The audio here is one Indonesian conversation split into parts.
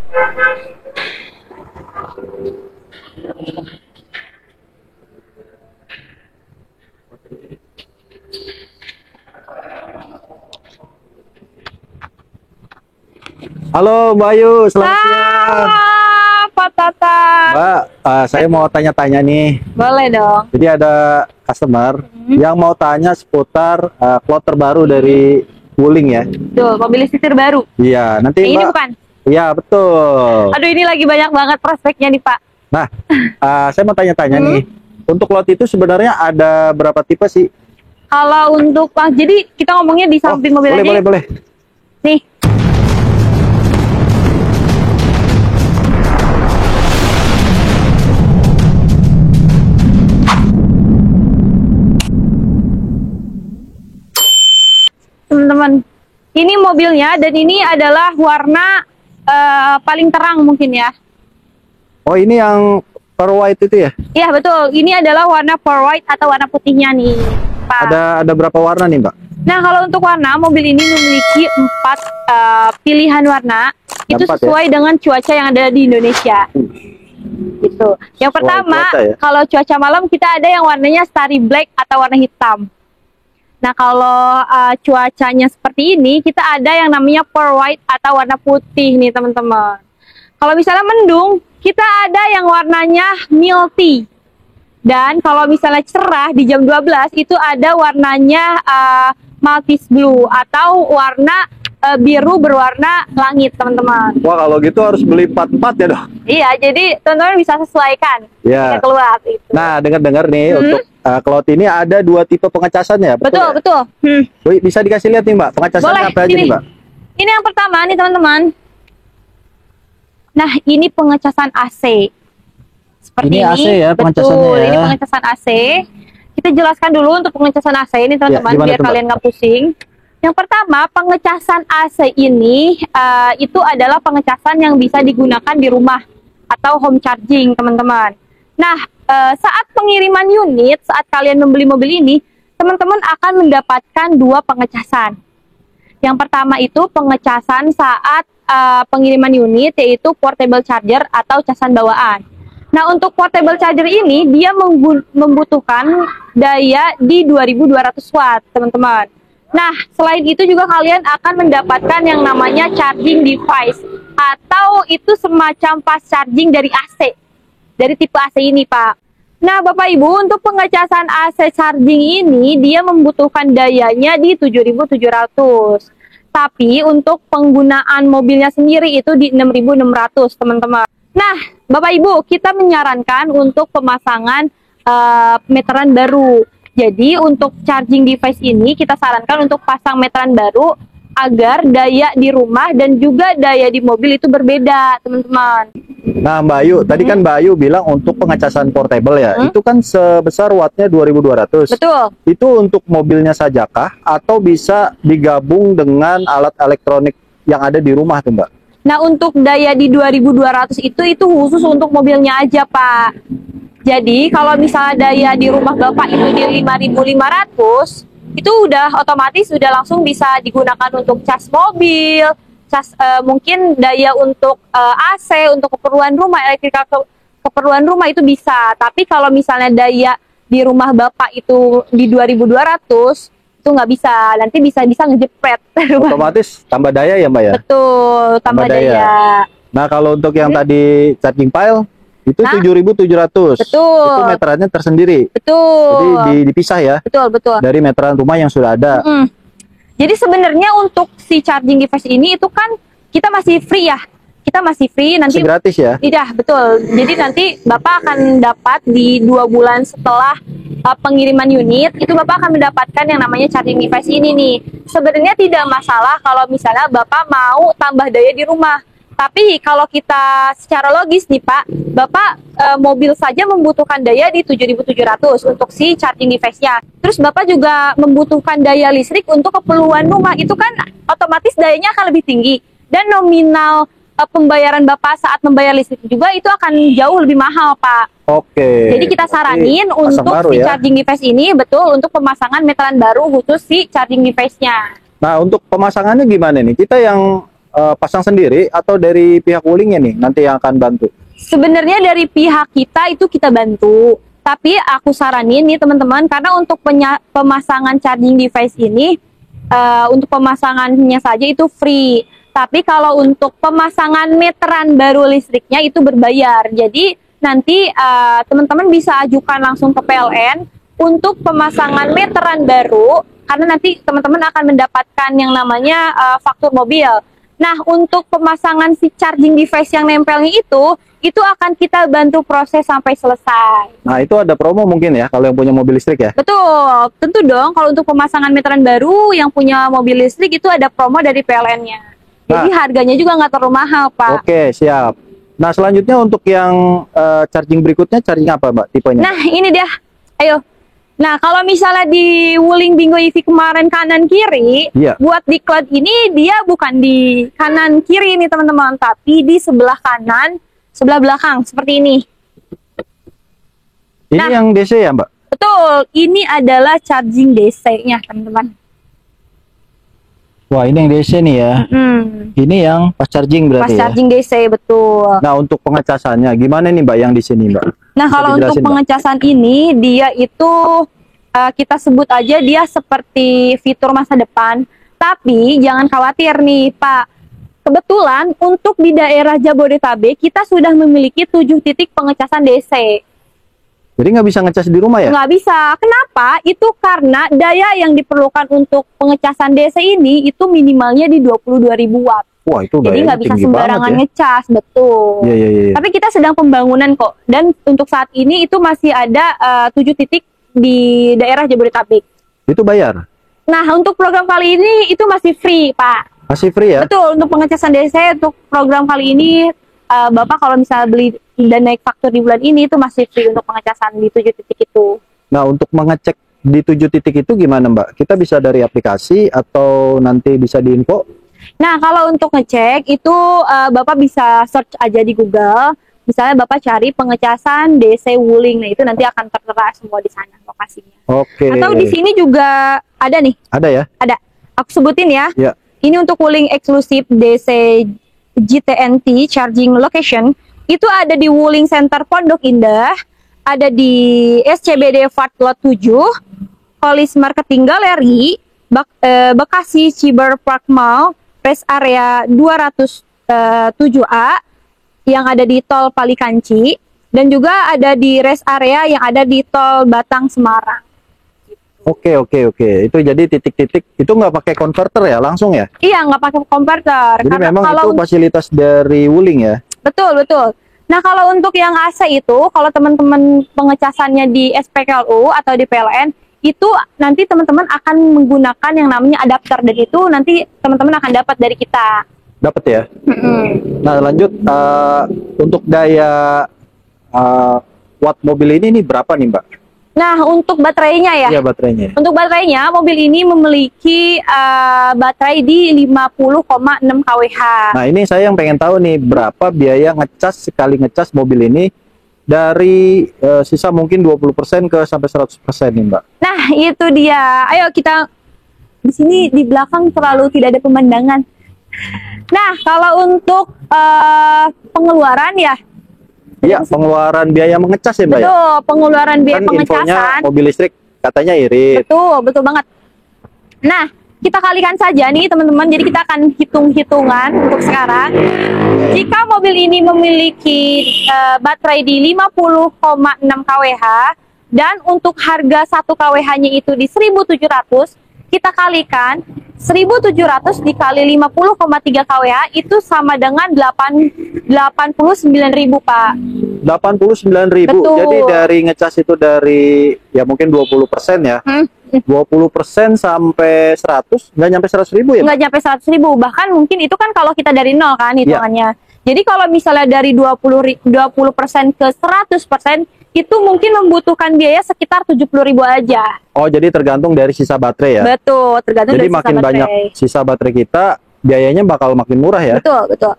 Halo Mbak Ayu, selamat siang. Pak Tata. Mbak, saya mau tanya-tanya nih. Boleh dong. Jadi ada customer yang mau tanya seputar plot terbaru dari Wuling ya. Tuh, mobil listrik baru. Iya, nanti Ini Mbak. bukan? Iya, betul. Aduh, ini lagi banyak banget prospeknya nih, Pak. Nah, saya mau tanya-tanya nih. Untuk lot itu sebenarnya ada berapa tipe sih? Kalau untuk jadi kita ngomongnya di samping mobil boleh, aja. boleh, boleh. Nih. Teman-teman, ini mobilnya dan ini adalah warna paling terang mungkin ya. Oh, ini yang pearl white itu ya? Iya betul, ini adalah warna pearl white atau warna putihnya nih, Pak. Ada berapa warna nih, Mbak? Nah, kalau untuk warna, mobil ini memiliki 4 pilihan warna. Itu sesuai dengan cuaca yang ada di Indonesia. Gitu. Yang pertama, kalau cuaca malam kita ada yang warnanya starry black atau warna hitam. Nah, kalau cuacanya seperti ini, kita ada yang namanya pearl white atau warna putih nih, teman-teman. Kalau misalnya mendung, kita ada yang warnanya milk tea. Dan kalau misalnya cerah di jam 12, itu ada warnanya Maltese blue atau warna biru berwarna langit, teman-teman. Wah, kalau gitu harus beli 4-4 ya dong? Iya, jadi teman-teman bisa sesuaikan ya. Keluar. Gitu. Nah, dengar-dengar nih, untuk Cloud ini ada 2 tipe pengecasan ya? Betul, betul. Bisa dikasih lihat nih, Mbak, pengecasannya apa aja nih, Mbak? Ini yang pertama nih, teman-teman. Nah, ini pengecasan AC. Seperti ini AC ya, pengecasannya. Betul, ini pengecasan AC. Kita jelaskan dulu untuk pengecasan AC ini, teman-teman, biar kalian nggak pusing. Yang pertama, pengecasan AC ini itu adalah pengecasan yang bisa digunakan di rumah atau home charging, teman-teman. Nah, saat pengiriman unit, saat kalian membeli mobil ini, teman-teman akan mendapatkan 2 pengecasan. Yang pertama itu pengecasan saat pengiriman unit, yaitu portable charger atau casan bawaan. Nah, untuk portable charger ini, dia membutuhkan daya di 2200 watt, teman-teman. Nah, selain itu juga kalian akan mendapatkan yang namanya charging device, atau itu semacam fast charging dari AC, dari tipe AC ini, Pak. Nah, Bapak Ibu, untuk pengecasan AC charging ini, dia membutuhkan dayanya di 7700. Tapi untuk penggunaan mobilnya sendiri itu di 6600, teman-teman. Nah, Bapak Ibu, kita menyarankan untuk pemasangan meteran baru. Jadi untuk charging device ini kita sarankan untuk pasang meteran baru agar daya di rumah dan juga daya di mobil itu berbeda, teman-teman. Nah, Mbak Ayu, tadi kan Mbak Ayu bilang untuk pengecasan portable ya, itu kan sebesar wattnya 2200. Betul. Itu untuk mobilnya sajakah atau bisa digabung dengan alat elektronik yang ada di rumah tuh, Mbak? Nah, untuk daya di 2200 itu khusus untuk mobilnya aja, Pak. Jadi, kalau misalnya daya di rumah Bapak itu di 5500, itu udah otomatis udah langsung bisa digunakan untuk cas mobil, cas mungkin daya untuk AC, untuk keperluan rumah, keperluan rumah itu bisa. Tapi kalau misalnya daya di rumah Bapak itu di 2200, itu nggak bisa, nanti bisa ngejepret. Otomatis tambah daya ya, Mbak ya? Betul, tambah daya. Nah, kalau untuk yang tadi charging pile itu 7700. Betul. Itu meterannya tersendiri. Betul. Jadi dipisah ya. Betul, betul. Dari meteran rumah yang sudah ada. Jadi sebenarnya untuk si charging device ini itu kan kita masih free ya. Kita masih free, nanti masih gratis ya? Iya, betul. Jadi nanti Bapak akan dapat di 2 bulan setelah pengiriman unit, itu Bapak akan mendapatkan yang namanya charging device ini nih. Sebenarnya tidak masalah kalau misalnya Bapak mau tambah daya di rumah. Tapi kalau kita secara logis nih Pak, Bapak mobil saja membutuhkan daya di 7700 untuk si charging device-nya. Terus Bapak juga membutuhkan daya listrik untuk keperluan rumah, itu kan otomatis dayanya akan lebih tinggi. Dan nominal pembayaran Bapak saat membayar listrik juga itu akan jauh lebih mahal, Pak. Oke. Jadi kita saranin untuk si charging device ini, betul, untuk pemasangan meteran baru khusus si charging device-nya. Nah, untuk pemasangannya gimana nih? Kita yang pasang sendiri atau dari pihak Wulingnya nih nanti yang akan bantu? Sebenarnya dari pihak kita itu kita bantu. Tapi aku saranin nih teman-teman, karena untuk pemasangan charging device ini, untuk pemasangannya saja itu free. Tapi kalau untuk pemasangan meteran baru listriknya itu berbayar. Jadi nanti teman-teman bisa ajukan langsung ke PLN untuk pemasangan meteran baru, karena nanti teman-teman akan mendapatkan yang namanya faktur mobil. Nah, untuk pemasangan si charging device yang nempelnya itu akan kita bantu proses sampai selesai. Nah, itu ada promo mungkin ya kalau yang punya mobil listrik ya? Betul, tentu dong. Kalau untuk pemasangan meteran baru yang punya mobil listrik itu ada promo dari PLN-nya. Jadi harganya juga nggak terlalu mahal, Pak. Oke, siap. Nah, selanjutnya untuk yang charging berikutnya, charging apa, Mbak, tipenya? Nah, ini dia. Ayo. Nah, kalau misalnya di Wuling Bingo EV kemarin kanan kiri, Iya. buat di Cloud ini dia bukan di kanan kiri nih teman-teman, tapi di sebelah kanan, sebelah belakang seperti ini. Ini Nah, yang DC ya, Mbak? Betul, ini adalah charging DC-nya teman-teman. Wah, ini yang DC nih ya. Ini yang pas charging Pas berarti ya? charging DC, betul. Nah, untuk pengecasannya gimana nih, Mbak, yang di sini, Mbak? Nah, Bisa kalau untuk dijelasin, Mbak? pengecasan ini, dia itu kita sebut aja dia seperti fitur masa depan. Tapi jangan khawatir nih, Pak. Kebetulan untuk di daerah Jabodetabek, kita sudah memiliki 7 titik pengecasan DC. Jadi nggak bisa ngecas di rumah ya? Nggak bisa. Kenapa? Itu karena daya yang diperlukan untuk pengecasan DC ini itu minimalnya di 22.000 watt. Wah, itu Jadi nggak bisa tinggi sembarangan banget ya. ngecas, betul. Iya, iya, iya. Tapi kita sedang pembangunan kok. Dan untuk saat ini itu masih ada 7 titik di daerah Jabodetabek. Itu bayar? Nah, untuk program kali ini itu masih free, Pak. Masih free ya? Betul, untuk pengecasan DC untuk program kali ini, Bapak kalau misalnya beli dan naik faktur di bulan ini itu masih free untuk pengecasan di 7 titik itu. Nah, untuk mengecek di 7 titik itu gimana, Mbak? Kita bisa dari aplikasi atau nanti bisa di info? Nah, kalau untuk ngecek itu Bapak bisa search aja di Google. Misalnya Bapak cari pengecasan DC Wuling. Nah, itu nanti akan tertera semua di sana lokasinya. Oke. Atau di sini juga ada nih. Ada ya? Ada. Aku sebutin ya. Ya. Ini untuk Wuling eksklusif DC GTNT Charging Location. Itu ada di Wuling Center Pondok Indah, ada di SCBD Fat Lot 7, Holis Marketing Gallery, Bekasi Ciber Park Mall, Rest Area 207A yang ada di Tol Palikanci, dan juga ada di rest area yang ada di Tol Batang Semarang. Oke. Itu jadi titik-titik itu nggak pakai converter ya, langsung ya? Iya, nggak pakai konverter. Jadi Karena memang kalau itu fasilitas dari Wuling ya? Betul. Nah, kalau untuk yang AC itu, kalau teman-teman pengecasannya di SPKLU atau di PLN, itu nanti teman-teman akan menggunakan yang namanya adapter, dan itu nanti teman-teman akan dapat dari kita. Dapat ya? Nah, lanjut untuk daya watt mobil ini berapa nih, Mbak? Nah, untuk baterainya ya. Iya, baterainya. Untuk baterainya, mobil ini memiliki baterai di 50,6 kWh. Nah, ini saya yang pengen tahu nih, berapa biaya ngecas sekali ngecas mobil ini dari sisa mungkin 20% ke sampai 100% nih, Mbak. Nah, itu dia. Ayo kita di sini di belakang terlalu tidak ada pemandangan. Nah, kalau untuk pengeluaran ya. Iya, pengeluaran biaya mengecas ya, Mbak ya? Betul, pengeluaran biaya Kan infonya pengecasan. mobil listrik katanya irit. Betul banget. Nah, kita kalikan saja nih teman-teman. Jadi kita akan hitung-hitungan untuk sekarang. Jika mobil ini memiliki baterai di 50,6 kWh dan untuk harga 1 kWh-nya itu di 1.700, kita kalikan 1.700 dikali 50,3 kWh itu sama dengan 89.000, Pak. 89.000. Betul. Jadi dari ngecas itu dari ya mungkin 20% ya. 20% sampai 100, nggak nyampe 100.000 ya? Nggak nyampe 100.000, bahkan mungkin itu kan kalau kita dari nol kan hitungannya. Jadi kalau misalnya dari 20% ke 100%, itu mungkin membutuhkan biaya sekitar 70.000 aja. Oh, jadi tergantung dari sisa baterai ya? Betul, tergantung Jadi dari sisa makin baterai. banyak sisa baterai kita, biayanya bakal makin murah ya? Betul.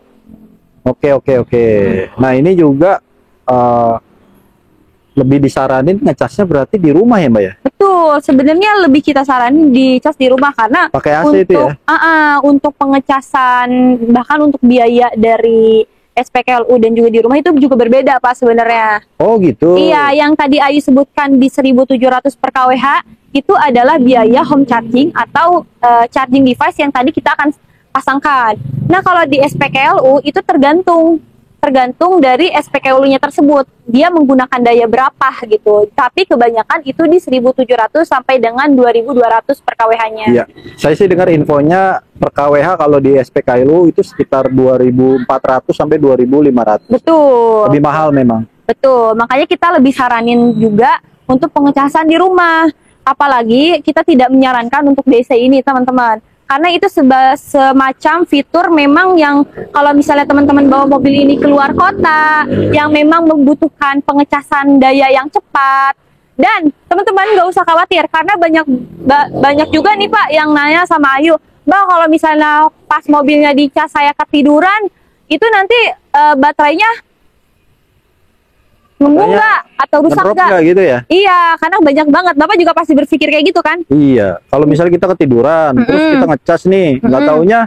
Oke. Nah, ini juga lebih disaranin ngecasnya berarti di rumah ya Mbak ya? Betul, sebenarnya lebih kita saranin dicas di rumah karena Pakai AC untuk itu ya? untuk pengecasan bahkan untuk biaya dari SPKLU dan juga di rumah itu juga berbeda Pak sebenarnya. Oh gitu. Iya, yang tadi Ayu sebutkan di 1.700 per kWh itu adalah biaya home charging atau charging device yang tadi kita akan pasangkan. Nah, kalau di SPKLU itu tergantung dari SPKLU-nya tersebut. Dia menggunakan daya berapa gitu. Tapi kebanyakan itu di 1.700 sampai dengan 2.200 per kWh-nya. Iya. Saya sih dengar infonya per kWh kalau di SPKLU itu sekitar 2.400 sampai 2.500. Betul. Lebih mahal memang. Betul. Makanya kita lebih saranin juga untuk pengecasan di rumah. Apalagi kita tidak menyarankan untuk DC ini, teman-teman. Karena itu semacam fitur memang yang kalau misalnya teman-teman bawa mobil ini keluar kota, yang memang membutuhkan pengecasan daya yang cepat. Dan teman-teman nggak usah khawatir, karena banyak juga nih Pak yang nanya sama Ayu, Mbak kalau misalnya pas mobilnya dicas saya ketiduran, itu nanti baterainya ngembung nggak atau rusak nggak gitu ya? Iya, karena banyak banget. Bapak juga pasti berpikir kayak gitu kan? Iya. Kalau misalnya kita ketiduran, terus kita ngecas nih, nggak taunya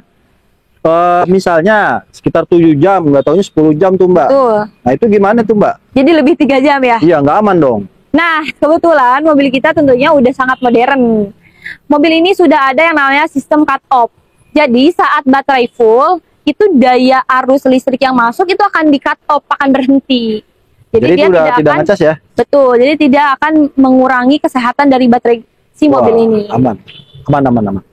misalnya sekitar 7 jam, nggak taunya 10 jam tuh Mbak. Betul. Nah itu gimana tuh Mbak? Jadi lebih 3 jam ya? Iya, nggak aman dong. Nah, kebetulan mobil kita tentunya udah sangat modern. Mobil ini sudah ada yang namanya sistem cut off. Jadi saat baterai full, itu daya arus listrik yang masuk itu akan di cut off, akan berhenti. Jadi dia itu udah tidak ngecas ya? Betul, jadi tidak akan mengurangi kesehatan dari baterai si mobil ini. Aman, aman, aman, aman.